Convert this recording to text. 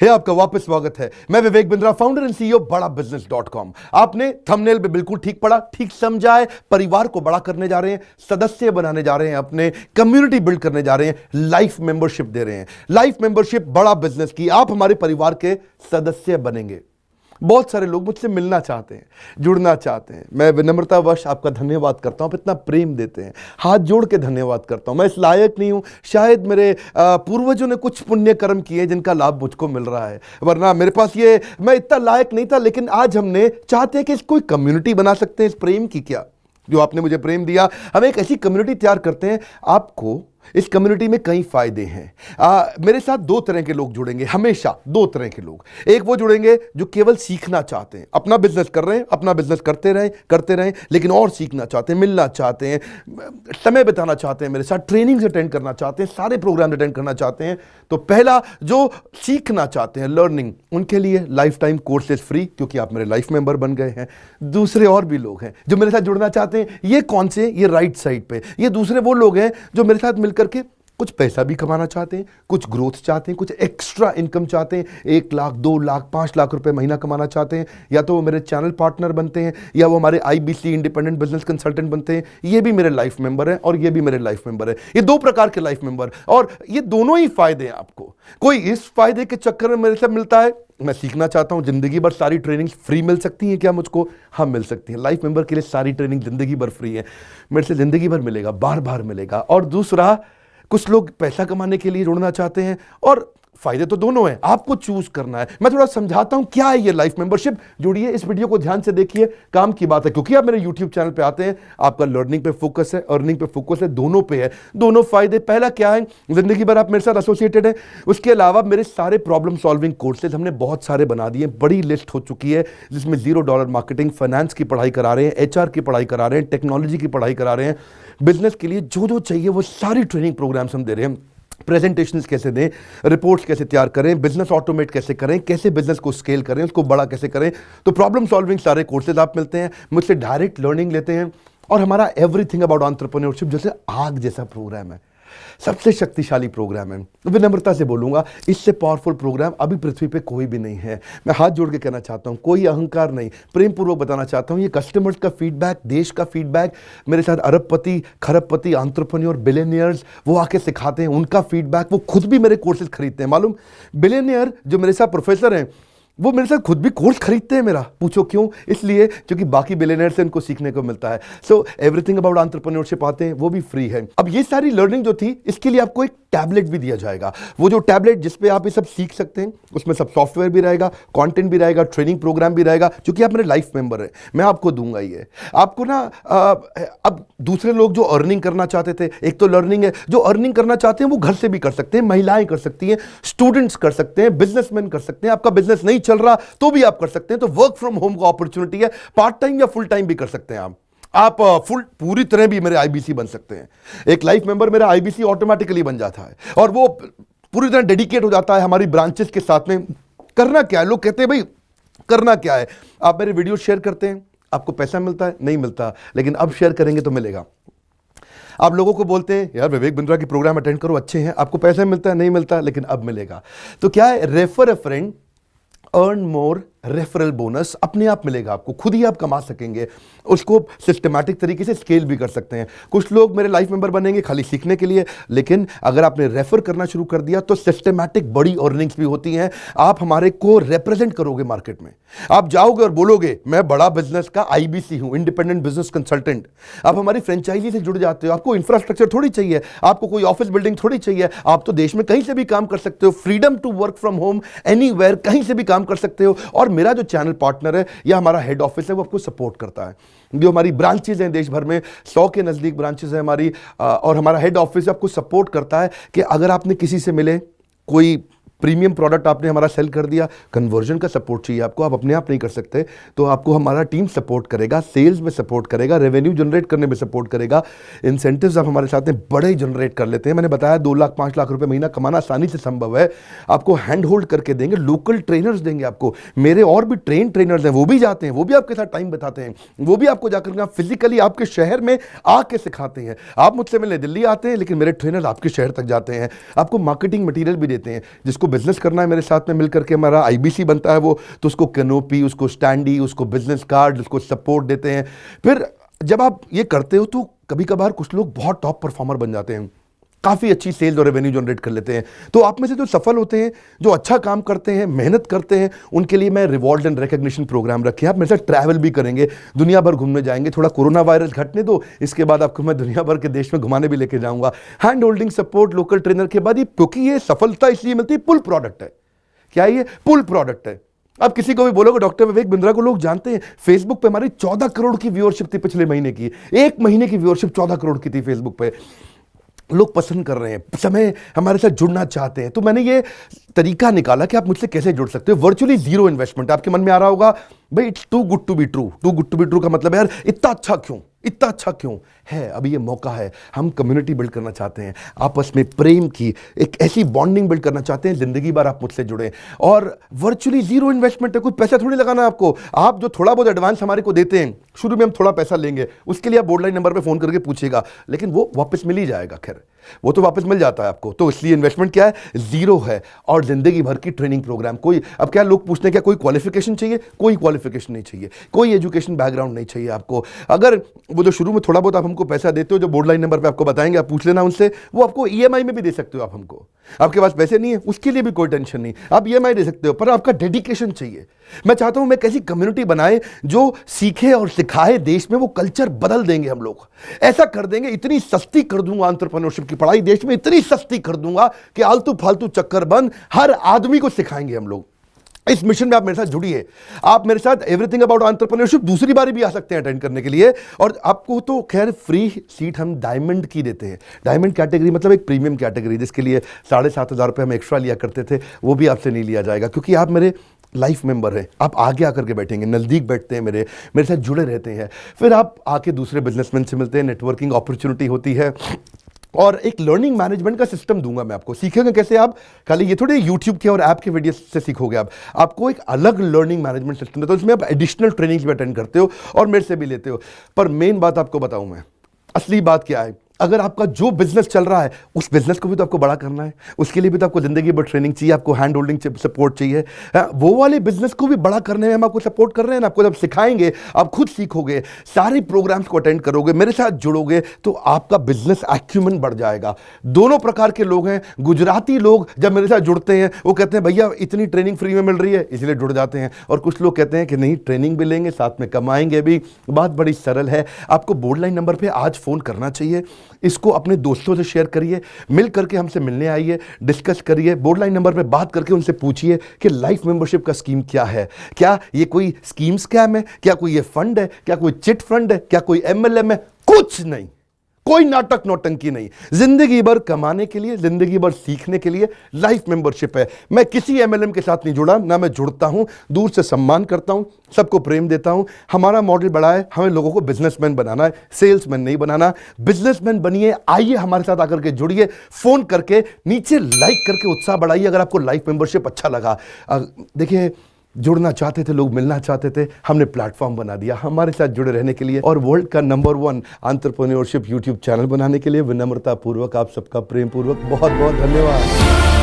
आपका वापस स्वागत है। मैं Vivek Bindra, founder and CEO बड़ा बिजनेस.com। आपने थंबनेल पे बिल्कुल ठीक पढ़ा, ठीक समझा है। परिवार को बड़ा करने जा रहे हैं, सदस्य बनाने जा रहे हैं, अपने कम्युनिटी बिल्ड करने जा रहे हैं, लाइफ मेंबरशिप दे रहे हैं। लाइफ मेंबरशिप बड़ा बिजनेस की, आप हमारे परिवार के सदस्य बनेंगे। बहुत सारे लोग मुझसे मिलना चाहते हैं, जुड़ना चाहते हैं। मैं विनम्रतावश आपका धन्यवाद करता हूं, आप इतना प्रेम देते हैं, हाथ जोड़ के धन्यवाद करता हूं। मैं इस लायक नहीं हूं, शायद मेरे पूर्वजों ने कुछ पुण्य कर्म किए जिनका लाभ मुझको मिल रहा है, वरना मेरे पास ये मैं इतना लायक नहीं था। लेकिन आज हमने चाहते हैं कि कोई कम्युनिटी बना सकते हैं इस प्रेम की। क्या जो आपने मुझे प्रेम दिया, हम एक ऐसी कम्युनिटी तैयार करते हैं। आपको इस कम्युनिटी में कई फायदे हैं। मेरे साथ दो तरह के लोग जुड़ेंगे, हमेशा दो तरह के लोग। एक वो जुड़ेंगे जो केवल सीखना चाहते हैं, अपना बिजनेस कर रहे हैं, अपना बिजनेस करते रहें, लेकिन और सीखना चाहते हैं, मिलना चाहते हैं, समय बिताना चाहते हैं, मेरे साथ ट्रेनिंग्स अटेंड करना चाहते हैं, सारे प्रोग्राम अटेंड करना चाहते हैं। तो पहला, जो सीखना चाहते हैं, लर्निंग, उनके लिए लाइफ टाइम कोर्सेज फ्री, क्योंकि आप मेरे लाइफ मेंबर बन गए हैं। दूसरे और भी लोग हैं जो मेरे साथ जुड़ना चाहते हैं। ये कौन से? ये राइट साइड पे, ये दूसरे वो लोग हैं जो मेरे साथ करके कुछ पैसा भी कमाना चाहते हैं, कुछ ग्रोथ चाहते हैं, कुछ एक्स्ट्रा इनकम चाहते हैं, 1 लाख, 2 लाख, 5 लाख रुपए महीना कमाना चाहते हैं। या तो वो मेरे चैनल पार्टनर बनते हैं, या वो हमारे IBC इंडिपेंडेंट बिजनेस कंसल्टेंट बनते हैं। ये भी मेरे लाइफ मेंबर है और ये भी मेरे लाइफ मेंबर है। ये दो प्रकार के लाइफ मेंबर, और ये दोनों ही फायदे हैं आपको। कोई इस फायदे के चक्कर में मेरे से मिलता है, मैं सीखना चाहता हूं, जिंदगी भर सारी ट्रेनिंग फ्री मिल सकती है क्या मुझको? हाँ, मिल सकती है। लाइफ मेंबर के लिए सारी ट्रेनिंग जिंदगी भर फ्री है, मेरे से जिंदगी भर मिलेगा, बार बार मिलेगा। और दूसरा, कुछ लोग पैसा कमाने के लिए जुड़ना चाहते हैं, और फायदे तो दोनों हैं, आपको चूज करना है। मैं थोड़ा समझाता हूं क्या है ये लाइफ मेंबरशिप। जुड़िए, इस वीडियो को ध्यान से देखिए, काम की बात है। क्योंकि आप मेरे YouTube चैनल पे आते हैं, आपका लर्निंग पे फोकस है, अर्निंग पे फोकस है, दोनों पे है। दोनों फायदे, पहला क्या है, जिंदगी भर आप मेरे साथ एसोसिएटेड है। उसके अलावा मेरे सारे प्रॉब्लम सॉल्विंग कोर्सेज हमने बहुत सारे बना दिए, बड़ी लिस्ट हो चुकी है, जिसमें $0 मार्केटिंग, फाइनेंस की पढ़ाई करा रहे हैं, HR की पढ़ाई करा रहे हैं, टेक्नोलॉजी की पढ़ाई करा रहे हैं। बिजनेस के लिए जो जो चाहिए वो सारी ट्रेनिंग प्रोग्राम्स हम दे रहे हैं। प्रेजेंटेशंस कैसे दें, रिपोर्ट्स कैसे तैयार करें, बिजनेस ऑटोमेट कैसे करें, कैसे बिजनेस को स्केल करें, उसको बड़ा कैसे करें। तो प्रॉब्लम सॉल्विंग सारे कोर्सेज आप मिलते हैं, मुझसे डायरेक्ट लर्निंग लेते हैं। और हमारा एवरीथिंग अबाउट एंटरप्रेन्योरशिप जैसे आग जैसा प्रोग्राम है, सबसे शक्तिशाली प्रोग्राम है। विनम्रता से बोलूंगा, इससे पावरफुल प्रोग्राम अभी पृथ्वी पे कोई भी नहीं है। मैं हाथ जोड़ के कहना चाहता हूं, कोई अहंकार नहीं, प्रेम पूर्वक बताना चाहता हूं, ये कस्टमर्स का फीडबैक, देश का फीडबैक, मेरे साथ अरबपति, खरबपति, एंटरप्रेन्योर, बिलियनियर्स, वो आके सिखाते हैं, उनका फीडबैक, वो खुद भी मेरे कोर्सेज खरीदते हैं। मालूम, बिलियनियर जो मेरे साथ प्रोफेसर हैं, वो मेरे साथ खुद भी कोर्स खरीदते हैं मेरा। पूछो क्यों? इसलिए क्योंकि बाकी बिलियनियर से उनको सीखने को मिलता है। सो एवरीथिंग अबाउट एंटरप्रेन्योरशिप आते हैं, वो भी फ्री है। अब ये सारी लर्निंग जो थी, इसके लिए आपको एक टैबलेट भी दिया जाएगा। वो जो टैबलेट जिसपे आप ये सब सीख सकते हैं, उसमें सब सॉफ्टवेयर भी रहेगा, कंटेंट भी रहेगा, ट्रेनिंग प्रोग्राम भी रहेगा। क्योंकि आप मेरे लाइफ मेंबर हैं, मैं आपको दूंगा ये। आपको ना अब दूसरे लोग जो अर्निंग करना चाहते थे, एक तो लर्निंग है, जो अर्निंग करना चाहते हैं वो घर से भी कर सकते हैं, महिलाएं कर सकती हैं, स्टूडेंट्स कर सकते हैं, बिजनेसमैन कर सकते हैं। आपका बिजनेस नहीं चल रहा तो भी आप कर सकते हैं। तो वर्क फ्रॉम होम का अपॉर्चुनिटी है, पार्ट टाइम या फुल टाइम भी कर सकते हैं आप फुल पूरी तरह भी मेरे IBC बन सकते हैं। एक लाइफ मेंबर मेरा IBC ऑटोमेटिकली बन जाता है, और वो पूरी तरह डेडिकेट हो जाता है हमारी ब्रांचेस के साथ में। करना क्या है, लोग कहते हैं भाई करना क्या है, आप मेरे वीडियो शेयर करते हैं, आपको पैसा मिलता है? नहीं मिलता, लेकिन अब शेयर करेंगे तो मिलेगा। आप लोगों को बोलते हैं यार विवेक बिंद्रा की प्रोग्राम अटेंड करो, अच्छे हैं, आपको पैसा मिलता है? नहीं मिलता, लेकिन अब मिलेगा। तो क्या है, refer a friend, earn more, referral bonus अपने आप मिलेगा आपको, खुद ही आप कमा सकेंगे। उसको सिस्टमैटिक तरीके से स्केल भी कर सकते हैं। कुछ लोग मेरे लाइफ मेंबर बनेंगे खाली सीखने के लिए, लेकिन अगर आपने रेफर करना शुरू कर दिया तो सिस्टमैटिक बड़ी अर्निंग्स भी होती हैं। आप हमारे को रिप्रेजेंट करोगे मार्केट में, आप जाओगे और बोलोगे मैं बड़ा बिजनेस का IBC हूं, इंडिपेंडेंट बिजनेस कंसल्टेंट। आप हमारी फ्रेंचाइजी से जुड़ जाते हो, आपको इंफ्रास्ट्रक्चर थोड़ी चाहिए, आपको कोई ऑफिस बिल्डिंग थोड़ी चाहिए, आप तो देश में कहीं से भी काम कर सकते हो, freedom to work from home, anywhere, कहीं से भी काम कर सकते हो। और मेरा जो चैनल पार्टनर है या हमारा हेड ऑफिस है, वो आपको सपोर्ट करता है। जो हमारी ब्रांचेज हैं देश भर में, 100 के नजदीक ब्रांचेज हैं हमारी, और हमारा हेड ऑफिस आपको सपोर्ट करता है कि अगर आपने किसी से मिले, कोई प्रीमियम प्रोडक्ट आपने हमारा सेल कर दिया, कन्वर्जन का सपोर्ट चाहिए आपको, आप अपने आप नहीं कर सकते, तो आपको हमारा टीम सपोर्ट करेगा, सेल्स में सपोर्ट करेगा, रेवेन्यू जनरेट करने में सपोर्ट करेगा, इंसेंटिव्स आप हमारे साथ में बड़े जनरेट कर लेते हैं। मैंने बताया 2 लाख 5 लाख रुपए महीना कमाना आसानी से संभव है। आपको हैंड होल्ड करके देंगे, लोकल ट्रेनर्स देंगे आपको, मेरे और भी ट्रेनर्स हैं, वो भी जाते हैं, वो भी आपके साथ टाइम बिताते हैं, वो भी आपको जाकर फिजिकली आपके शहर में आके सिखाते हैं। आप मुझसे मिलने दिल्ली आते हैं, लेकिन मेरे ट्रेनर आपके शहर तक जाते हैं, आपको मार्केटिंग मटीरियल भी देते हैं, जिसको जिसको बिजनेस करना है मेरे साथ में मिल करके हमारा आईबीसी बनता है वो, तो उसको कैनोपी, उसको स्टैंडी, उसको बिजनेस कार्ड, उसको सपोर्ट देते हैं। फिर जब आप ये करते हो तो कभी कभार कुछ लोग बहुत टॉप परफॉर्मर बन जाते हैं, काफ़ी अच्छी सेल्स और रेवेन्यू जनरेट कर लेते हैं। तो आप में से जो सफल होते हैं, जो अच्छा काम करते हैं, मेहनत करते हैं, उनके लिए मैं रिवॉर्ड एंड रिकग्निशन प्रोग्राम रखे हैं। आप मेरे साथ ट्रैवल भी करेंगे, दुनिया भर घूमने जाएंगे। थोड़ा कोरोना वायरस घटने दो, इसके बाद आपको मैं दुनिया भर के देश में घुमाने भी लेके जाऊंगा। Hand holding support, local trainer के बाद, क्योंकि ये सफलता इसलिए मिलती है, पुल प्रोडक्ट है। क्या ये पुल प्रोडक्ट है? अब किसी को भी बोलोगे डॉक्टर विवेक बिंद्रा को लोग जानते हैं, फेसबुक पे हमारी 14 करोड़ की व्यूअरशिप थी पिछले महीने की। एक महीने की व्यूअरशिप 14 करोड़ की थी फेसबुक पे। लोग पसंद कर रहे हैं, समय हमारे साथ जुड़ना चाहते हैं। तो मैंने ये तरीका निकाला कि आप मुझसे कैसे जुड़ सकते हो। Virtually zero investment. आपके मन में आ रहा होगा भाई it's too good to be true. Too good to be true का मतलब है यार इतना अच्छा क्यों, इतना अच्छा क्यों है? अभी ये मौका है। हम कम्युनिटी बिल्ड करना चाहते हैं, आपस में प्रेम की एक ऐसी बॉन्डिंग बिल्ड करना चाहते हैं, जिंदगी भर आप मुझसे जुड़े। और वर्चुअली जीरो इन्वेस्टमेंट है, कुछ पैसा थोड़ी लगाना है आपको। आप जो थोड़ा बहुत एडवांस हमारे को देते हैं, शुरू में हम थोड़ा पैसा लेंगे, उसके लिए आप बोर्ड लाइन नंबर पे फोन करके पूछिएगा, लेकिन वो वापस मिल ही जाएगा। खैर वो तो वापस मिल जाता है आपको। तो इसलिए इन्वेस्टमेंट क्या है? जीरो है। और जिंदगी भर की ट्रेनिंग प्रोग्राम। कोई अब क्या लोग पूछते हैं क्या कोई क्वालिफिकेशन चाहिए? कोई क्वालिफिकेशन नहीं चाहिए, कोई एजुकेशन बैकग्राउंड नहीं चाहिए आपको। अगर वो जो शुरू में थोड़ा बहुत आप हमको पैसा देते हो, जो बोर्ड लाइन नंबर पे आपको बताएंगे, आप पूछ लेना उनसे, वो आपको ईएमआई में भी दे सकते हो आप हमको। आपके पास पैसे नहीं है उसके लिए भी कोई टेंशन नहीं, आप ईएमआई दे सकते हो, पर आपका डेडिकेशन चाहिए। मैं चाहता हूं मैं कैसी कम्युनिटी बनाए जो सीखे और सिखाए, देश में वो कल्चर बदल देंगे हम लोग। ऐसा कर देंगे, इतनी सस्ती कर दूंगा एंटरप्रेन्योरशिप की पढ़ाई देश में, इतनी सस्ती कर दूंगा कि आलतू फालतू चक्कर बंद, हर आदमी को सिखाएंगे हम लोग। इस मिशन में आप मेरे साथ जुड़िए। आप मेरे साथ एवरीथिंग अबाउट एंटरप्रेन्योरशिप दूसरी बारी भी आ सकते हैं अटेंड करने के लिए। और आपको तो खैर फ्री सीट हम डायमंड की देते हैं। डायमंड कैटेगरी मतलब एक प्रीमियम कैटेगरी, जिसके लिए 7,500 रुपये हम एक्स्ट्रा लिया करते थे, वो भी आपसे नहीं लिया जाएगा, क्योंकि आप मेरे लाइफ मेंबर है। आप आगे आकर के बैठेंगे, नज़दीक बैठते हैं, मेरे साथ जुड़े रहते हैं। फिर आप आके दूसरे बिजनेसमैन से मिलते हैं, नेटवर्किंग अपॉर्चुनिटी होती है। और एक लर्निंग मैनेजमेंट का सिस्टम दूंगा मैं आपको। सीखेंगे कैसे आप? खाली ये थोड़े यूट्यूब के और ऐप के वीडियो से सीखोगे आप। आपको एक अलग लर्निंग मैनेजमेंट सिस्टम है, तो इसमें आप एडिशनल ट्रेनिंग्स भी अटेंड करते हो और मेरे से भी लेते हो। पर मेन बात आपको बताऊं मैं, असली बात क्या है। अगर आपका जो बिजनेस चल रहा है, उस बिजनेस को भी तो आपको बड़ा करना है, उसके लिए भी तो आपको जिंदगी भर ट्रेनिंग चाहिए, आपको हैंड होल्डिंग सपोर्ट चाहिए। वो वाले बिजनेस को भी बड़ा करने में हम आपको सपोर्ट कर रहे हैं ना। आपको जब सिखाएंगे, आप खुद सीखोगे, सारे प्रोग्राम्स को अटेंड करोगे, मेरे साथ जुड़ोगे, तो आपका बिजनेस एक्यूमेंट बढ़ जाएगा। दोनों प्रकार के लोग हैं। गुजराती लोग जब मेरे साथ जुड़ते हैं, वो कहते हैं भैया इतनी ट्रेनिंग फ्री में मिल रही है, इसलिए जुड़ जाते हैं। और कुछ लोग कहते हैं कि नहीं, ट्रेनिंग भी लेंगे, साथ में कमाएंगे भी। बात बड़ी सरल है। आपको बोर्ड लाइन नंबर पर आज फोन करना चाहिए, इसको अपने दोस्तों से शेयर करिए, मिल करके हमसे मिलने आइए, डिस्कस करिए, बोर्ड लाइन नंबर पे बात करके उनसे पूछिए कि लाइफ मेंबरशिप का स्कीम क्या है। क्या ये कोई स्कीम स्कैम है? क्या कोई ये फंड है? क्या कोई चिट फंड है? क्या कोई एमएलएम है? कुछ नहीं, कोई नाटक नौटंकी नहीं। जिंदगी भर कमाने के लिए, जिंदगी भर सीखने के लिए लाइफ मेंबरशिप है। मैं किसी एमएलएम के साथ नहीं जुड़ा, ना मैं जुड़ता हूं। दूर से सम्मान करता हूं, सबको प्रेम देता हूं। हमारा मॉडल बड़ा है, हमें लोगों को बिजनेसमैन बनाना है, सेल्समैन नहीं बनाना। बिजनेसमैन बनिए, आइए हमारे साथ आकर के जुड़िए, फोन करके नीचे लाइक करके उत्साह बढ़ाइए अगर आपको लाइफ मेंबरशिप अच्छा लगा। देखिए, जुड़ना चाहते थे लोग, मिलना चाहते थे, हमने प्लेटफॉर्म बना दिया हमारे साथ जुड़े रहने के लिए। और वर्ल्ड का नंबर 1 एंटरप्रेन्योरशिप यूट्यूब चैनल बनाने के लिए विनम्रता पूर्वक आप सबका प्रेम पूर्वक बहुत बहुत धन्यवाद।